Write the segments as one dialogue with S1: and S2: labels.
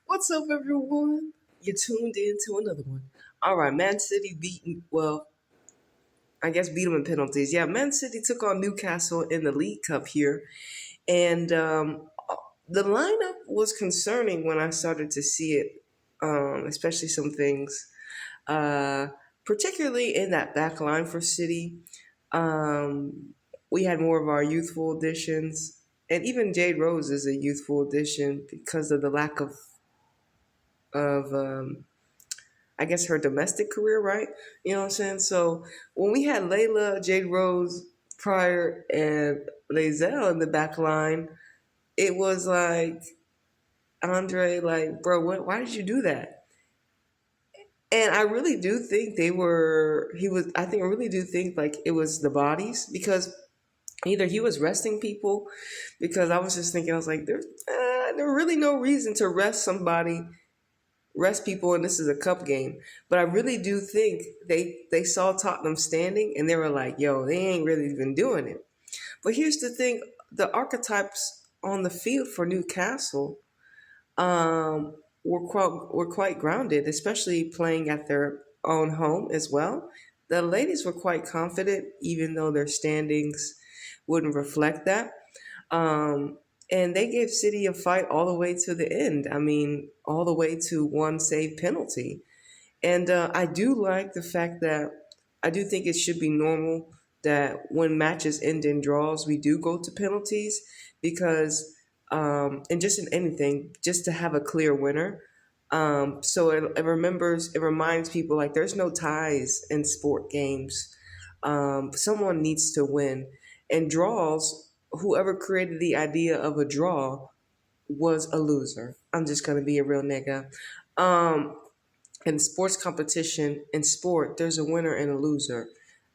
S1: What's up, everyone? You tuned in to another one. All right, Man City I guess beat them in penalties. Yeah, Man City took on Newcastle in the League Cup here, and the lineup was concerning when I started to see it, especially some things, uh, particularly in that back line for City. Um, we had more of our youthful additions, and even Jade Rose is a youthful addition because of the lack of I guess her domestic career, right? You know what I'm saying? So when we had Layla, Jade Rose, Pryor, and Lazelle in the back line, it was like Andre, like, bro, why did you do that? And I really do think I really do think like it was the bodies because either he was resting people because I was just thinking, I was like, there's really no reason to rest people, and this is a cup game. But I really do think they saw Tottenham standing and they were like, yo, they ain't really been doing it. But here's the thing, the archetypes on the field for Newcastle were quite grounded, especially playing at their own home as well. The ladies were quite confident, even though their standings wouldn't reflect that. Um, and they gave City a fight all the way to the end. I mean, all the way to one save penalty. And I do like the fact that I do think it should be normal that when matches end in draws, we do go to penalties because, and just in anything, just to have a clear winner. So it reminds people like there's no ties in sport games. Someone needs to win. And draws, whoever created the idea of a draw was a loser. I'm just going to be a real nigga. Um, in sports competition, in sport, there's a winner and a loser,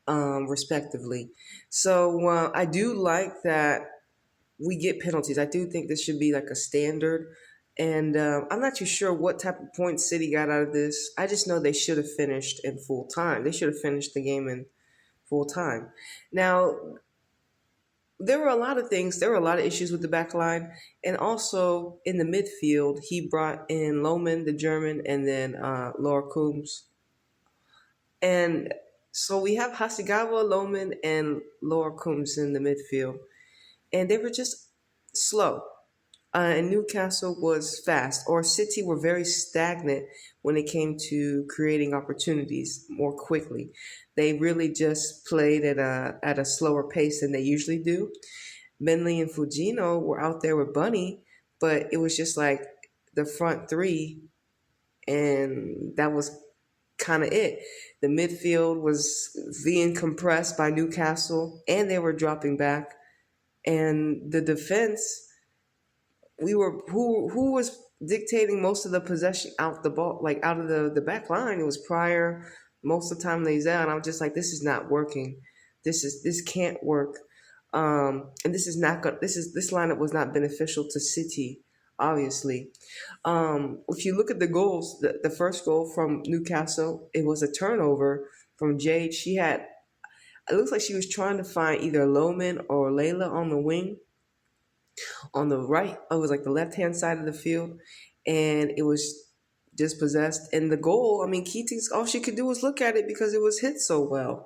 S1: respectively. So I do like that we get penalties. I do think this should be like a standard. And I'm not too sure what type of points City got out of this. I just know they should have finished in full time. They should have finished the game in full time. Now, there were a lot of things. There were a lot of issues with the back line, and also in the midfield, he brought in Lohman, the German, and then Laura Coombs. And so we have Hasegawa, Lohman, and Laura Coombs in the midfield, and they were just slow. And Newcastle was fast, or City were very stagnant when it came to creating opportunities more quickly. They really just played at a slower pace than they usually do. Bentley and Fujino were out there with Bunny, but it was just like the front three, and that was kind of it. The midfield was being compressed by Newcastle, and they were dropping back. And the defense, we were who was dictating most of the possession out the ball, like out of the back line. It was Pryor, most of the time Lazelle, and I'm just like, this is not working. This can't work. And this is not good. This lineup was not beneficial to City, obviously. If you look at the goals, the first goal from Newcastle, it was a turnover from Jade. It looks like she was trying to find either Lohman or Layla on the wing. On the right, it was like the left hand side of the field, and it was dispossessed. And the goal, I mean, Keating's all she could do was look at it because it was hit so well.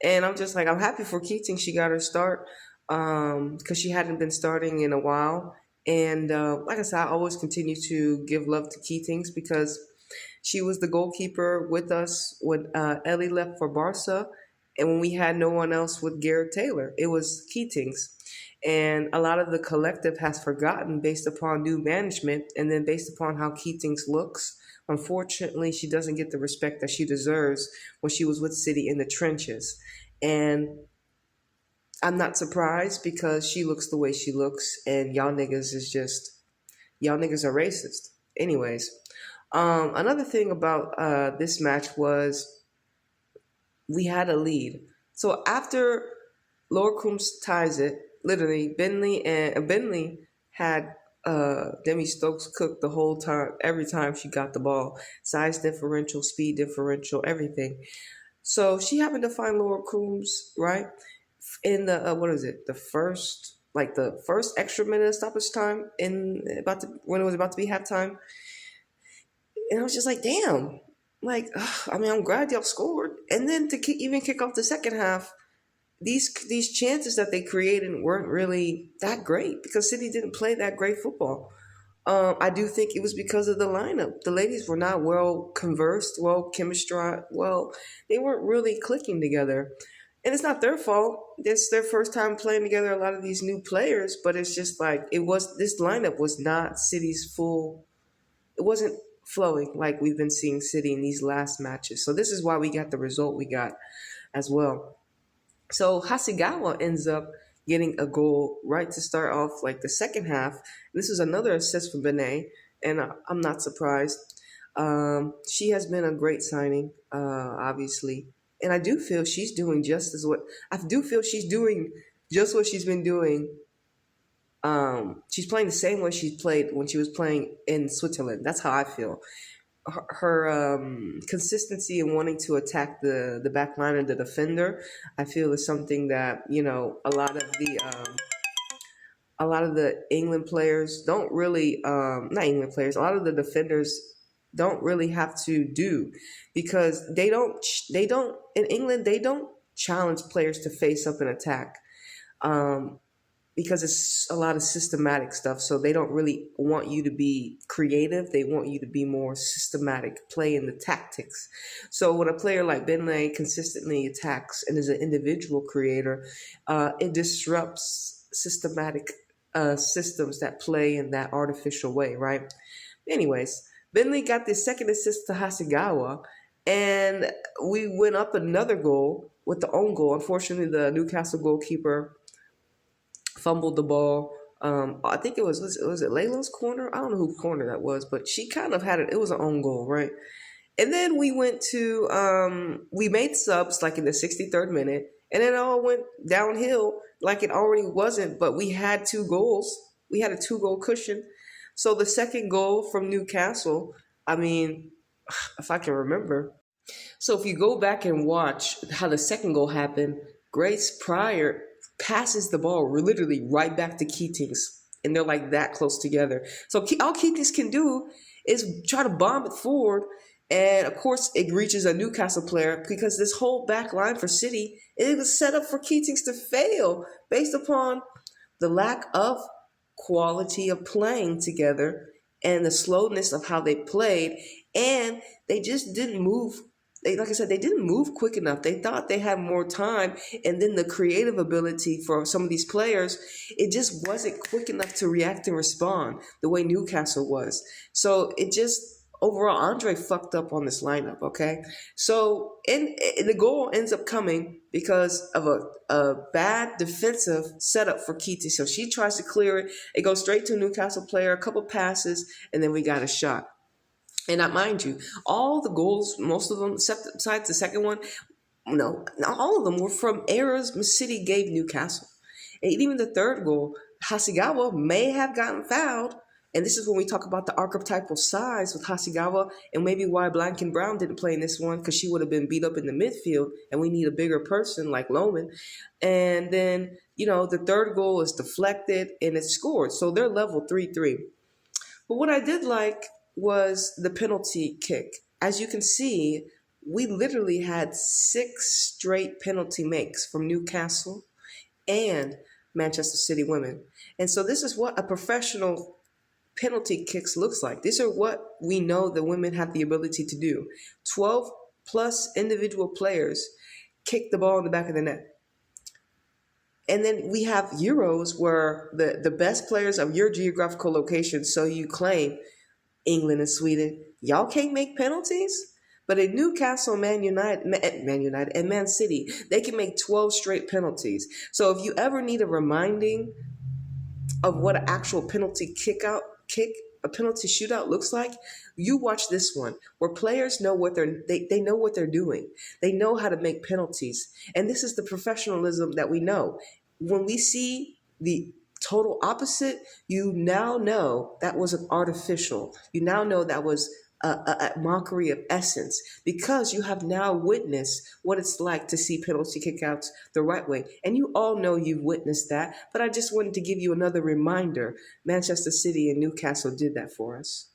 S1: And I'm just like, I'm happy for Keating. She got her start because she hadn't been starting in a while. And like I said, I always continue to give love to Keatings because she was the goalkeeper with us when Ellie left for Barca. And when we had no one else with Garrett Taylor, it was Keatings. And a lot of the collective has forgotten based upon new management and then based upon how Keatings looks. Unfortunately, she doesn't get the respect that she deserves when she was with City in the trenches. And I'm not surprised because she looks the way she looks, and y'all niggas are racist. Anyways, another thing about this match was we had a lead. So after Laura Coombs ties it, literally Bentley had Demi Stokes cooked the whole time, every time she got the ball, size differential, speed differential, everything. So she happened to find Laura Coombs right in the what is it? The first extra minute of stoppage time in about to, when it was about to be halftime. And I was just like, damn. Like, I mean, I'm glad y'all scored. And then to even kick off the second half, these chances that they created weren't really that great because City didn't play that great football. I do think it was because of the lineup. The ladies were not well conversed, well chemistry. Well, they weren't really clicking together. And it's not their fault. It's their first time playing together, a lot of these new players, but it's just like this lineup was not City's full, it wasn't flowing like we've been seeing City in these last matches. So this is why we got the result we got as well. So Hasegawa ends up getting a goal right to start off like the second half. This is another assist from Benet, and I'm not surprised. She has been a great signing, obviously, and I do feel she's doing just as what I do feel she's doing just what she's been doing. She's playing the same way she played when she was playing in Switzerland. That's how I feel. Her consistency in wanting to attack the back line and the defender, I feel is something that a lot of the England players don't really not England players. A lot of the defenders don't really have to do because they don't in England they don't challenge players to face up and attack. Because it's a lot of systematic stuff. So they don't really want you to be creative. They want you to be more systematic, play in the tactics. So when a player like Benlay consistently attacks and is an individual creator, it disrupts systematic systems that play in that artificial way, right? Anyways, Benley got the second assist to Hasegawa, and we went up another goal with the own goal. Unfortunately, the Newcastle goalkeeper fumbled the ball. I think it was it Layla's corner? I don't know whose corner that was, but she kind of had it. It was an own goal, right? And then we went to we made subs like in the 63rd minute, and then it all went downhill like it already wasn't. But we had two goals. We had a 2-goal cushion. So the second goal from Newcastle, I mean, if I can remember. So if you go back and watch how the second goal happened, Grace Pryor passes the ball literally right back to Keating's, and they're like that close together. So all Keating's can do is try to bomb it forward, and of course it reaches a Newcastle player because this whole back line for City, it was set up for Keating's to fail based upon the lack of quality of playing together and the slowness of how they played, and they just didn't move. Like I said, they didn't move quick enough. They thought they had more time, and then the creative ability for some of these players, it just wasn't quick enough to react and respond the way Newcastle was. So it just overall, Andre fucked up on this lineup. Okay, so and the goal ends up coming because of a bad defensive setup for Keating. So she tries to clear it. It goes straight to a Newcastle player, a couple passes, and then we got a shot. And mind you, all the goals, most of them, besides the second one, no, not all of them were from errors City gave Newcastle. And even the third goal, Hasegawa may have gotten fouled. And this is when we talk about the archetypal size with Hasegawa and maybe why Blanken Brown didn't play in this one, because she would have been beat up in the midfield and we need a bigger person like Loman. And then, the third goal is deflected and it's scored. So they're level 3-3. But what I did like was the penalty kick. As you can see, we literally had 6 straight penalty makes from Newcastle and Manchester City Women. And so this is what a professional penalty kicks looks like. These are what we know the women have the ability to do. 12 plus individual players kick the ball in the back of the net. And then we have Euros where the best players of your geographical location, so you claim, England and Sweden, y'all can't make penalties? But in Newcastle, Man United, and Man City, they can make 12 straight penalties. So if you ever need a reminding of what an actual penalty a penalty shootout looks like, you watch this one where players know they know what they're doing. They know how to make penalties. And this is the professionalism that we know. When we see the total opposite, you now know that was an artificial. You now know that was a mockery of essence, because you have now witnessed what it's like to see penalty kickouts the right way. And you all know you've witnessed that, but I just wanted to give you another reminder. Manchester City and Newcastle did that for us.